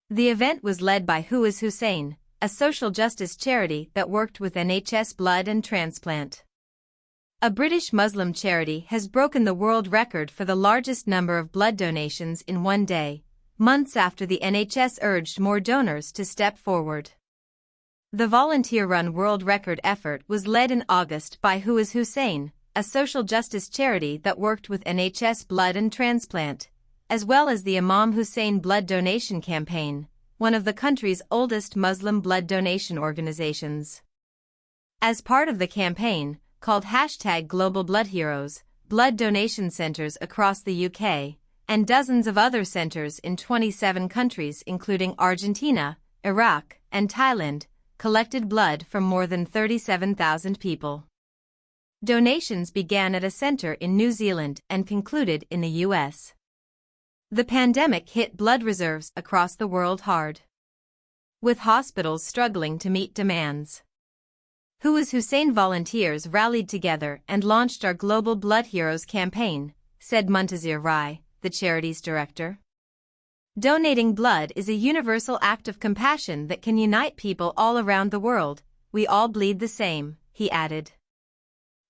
The event was led by Huwas Hussein, a social justice charity that worked with NHS Blood and Transplant. A British Muslim charity has broken the world record for the largest number of blood donations in one day, months after the NHS urged more donors to step forward. The volunteer-run world record effort was led in August by Huwas Hussein, a social justice charity that worked with NHS Blood and Transplant, as well as the Imam Hussein Blood Donation Campaign, one of the country's oldest Muslim blood donation organizations. As part of the campaign, called #GlobalBloodHeroes, blood donation centers across the UK, and dozens of other centers in 27 countries including Argentina, Iraq, and Thailand, collected blood from more than 37,000 people. Donations began at a center in New Zealand and concluded in the US. The pandemic hit blood reserves across the world hard, with hospitals struggling to meet demands. Huwas Hussein volunteers rallied together and launched our Global Blood Heroes campaign, said Muntazir Rai, the charity's director. Donating blood is a universal act of compassion that can unite people all around the world. We all bleed the same, he added.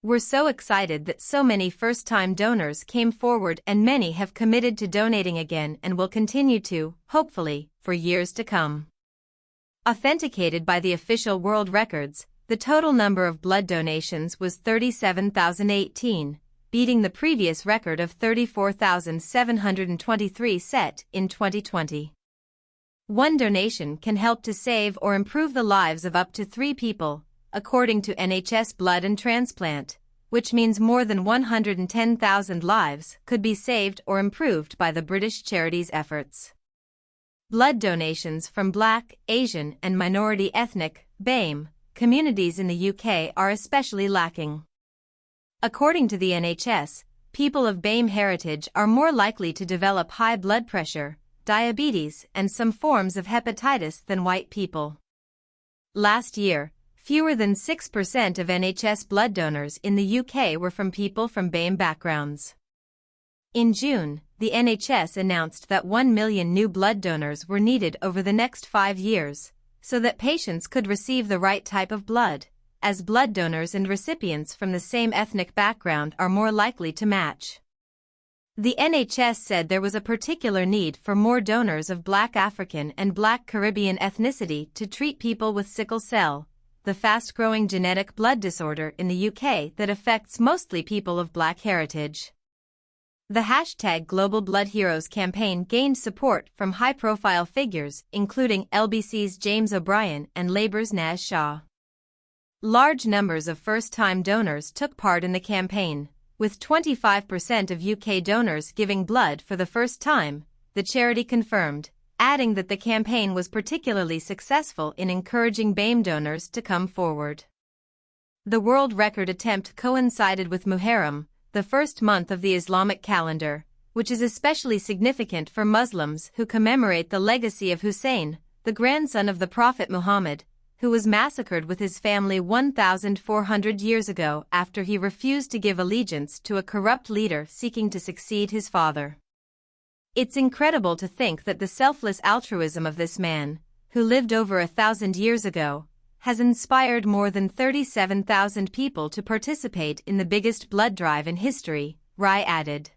We're so excited that so many first-time donors came forward and many have committed to donating again and will continue to, hopefully, for years to come. Authenticated by the official world records, the total number of blood donations was 37,018, beating the previous record of 34,723 set in 2020. One donation can help to save or improve the lives of up to 3 people, according to NHS Blood and Transplant, which means more than 110,000 lives could be saved or improved by the British charity's efforts. Blood donations from Black, Asian, and minority ethnic (BAME) communities in the UK are especially lacking. According to the NHS, people of BAME heritage are more likely to develop high blood pressure, diabetes, and some forms of hepatitis than white people. Last year, fewer than 6% of NHS blood donors in the UK were from people from BAME backgrounds. In June, the NHS announced that 1 million new blood donors were needed over the next 5 years, so that patients could receive the right type of blood, as blood donors and recipients from the same ethnic background are more likely to match. The NHS said there was a particular need for more donors of Black African and Black Caribbean ethnicity to treat people with sickle cell, the fast-growing genetic blood disorder in the UK that affects mostly people of Black heritage. The #GlobalBloodHeroes campaign gained support from high-profile figures including LBC's James O'Brien and Labour's Naz Shah. Large numbers of first-time donors took part in the campaign, with 25% of UK donors giving blood for the first time, the charity confirmed, adding that the campaign was particularly successful in encouraging BAME donors to come forward. The world record attempt coincided with Muharram, the first month of the Islamic calendar, which is especially significant for Muslims who commemorate the legacy of Hussein, the grandson of the Prophet Muhammad, who was massacred with his family 1,400 years ago after he refused to give allegiance to a corrupt leader seeking to succeed his father. It's incredible to think that the selfless altruism of this man, who lived over 1,000 years ago, has inspired more than 37,000 people to participate in the biggest blood drive in history, Rai added.